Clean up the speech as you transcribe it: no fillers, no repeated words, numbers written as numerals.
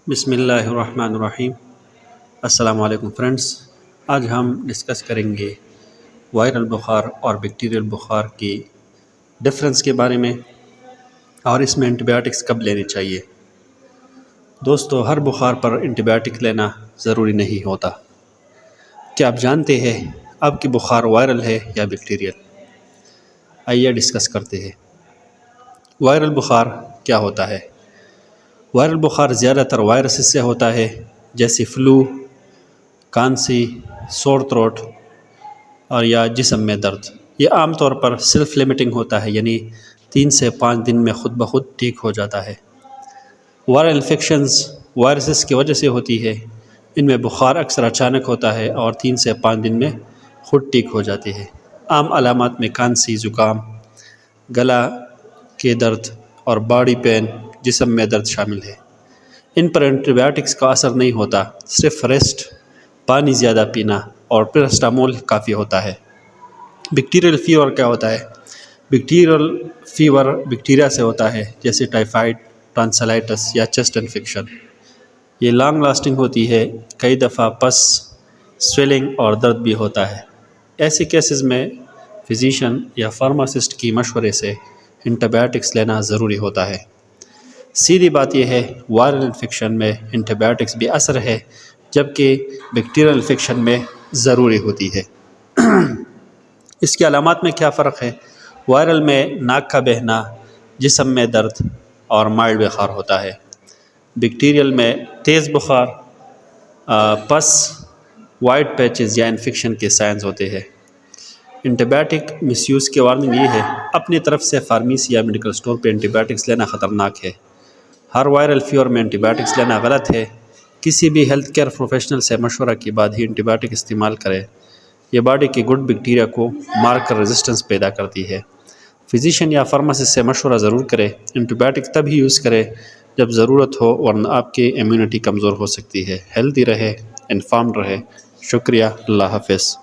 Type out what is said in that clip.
بسم اللہ الرحمن الرحیم۔ السلام علیکم فرینڈس، آج ہم ڈسکس کریں گے وائرل بخار اور بیکٹیریل بخار کی ڈفرینس کے بارے میں، اور اس میں اینٹی بایوٹکس کب لینی چاہیے۔ دوستو، ہر بخار پر اینٹی بایوٹک لینا ضروری نہیں ہوتا۔ کیا آپ جانتے ہیں آپ کی بخار وائرل ہے یا بیکٹیریل؟ آئیے ڈسکس کرتے ہیں۔ وائرل بخار کیا ہوتا ہے؟ وائرل بخار زیادہ تر وائرسز سے ہوتا ہے، جیسے فلو، کھانسی، سور تھروٹ اور یا جسم میں درد۔ یہ عام طور پر سیلف لیمیٹنگ ہوتا ہے، یعنی 3 سے 5 دن میں خود بخود ٹھیک ہو جاتا ہے۔ وائرل انفیکشنز وائرسز کی وجہ سے ہوتی ہے۔ ان میں بخار اکثر اچانک ہوتا ہے اور 3 سے 5 دن میں خود ٹھیک ہو جاتی ہے۔ عام علامات میں کھانسی، زکام، گلا کے درد اور باڈی پین، جسم میں درد شامل ہے۔ ان پر اینٹی بایوٹکس کا اثر نہیں ہوتا، صرف ریسٹ، پانی زیادہ پینا اور پیراسٹامول کافی ہوتا ہے۔ بیکٹیریل فیور کیا ہوتا ہے؟ بیکٹیریل فیور بیکٹیریا سے ہوتا ہے، جیسے ٹائیفائڈ، ٹانسلائٹس یا چیسٹ انفیکشن۔ یہ لانگ لاسٹنگ ہوتی ہے، کئی دفعہ پس، سویلنگ اور درد بھی ہوتا ہے۔ ایسے کیسز میں فزیشین یا فارماسسٹ کی مشورے سے اینٹی بایوٹکس لینا ضروری ہوتا ہے۔ سیدھی بات یہ ہے، وائرل انفیکشن میں اینٹی بایوٹکس بھی اثر ہے، جبکہ بیکٹیریل انفیکشن میں ضروری ہوتی ہے۔ اس کی علامات میں کیا فرق ہے؟ وائرل میں ناک کا بہنا، جسم میں درد اور مائلڈ بخار ہوتا ہے۔ بیکٹیریل میں تیز بخار، پس، وائٹ پیچز یا انفیکشن کے سائنز ہوتے ہیں۔ اینٹی بایوٹک مس یوز کی وارننگ یہ ہے، اپنی طرف سے فارمیسی یا میڈیکل سٹور پہ اینٹی بایوٹکس لینا خطرناک ہے۔ ہر وائرل فیور میں اینٹی بایوٹکس لینا غلط ہے۔ کسی بھی ہیلتھ کیئر پروفیشنل سے مشورہ کے بعد ہی اینٹی بایوٹک استعمال کریں۔ یہ باڈی کے گڈ بیکٹیریا کو مار کر ریزسٹنس پیدا کرتی ہے۔ فزیشین یا فارماسسٹ سے مشورہ ضرور کریں۔ اینٹی بایوٹک تب ہی یوز کریں جب ضرورت ہو، ورنہ آپ کی امیونٹی کمزور ہو سکتی ہے۔ ہیلتھی رہے، انفارمڈ رہے۔ شکریہ، اللہ حافظ۔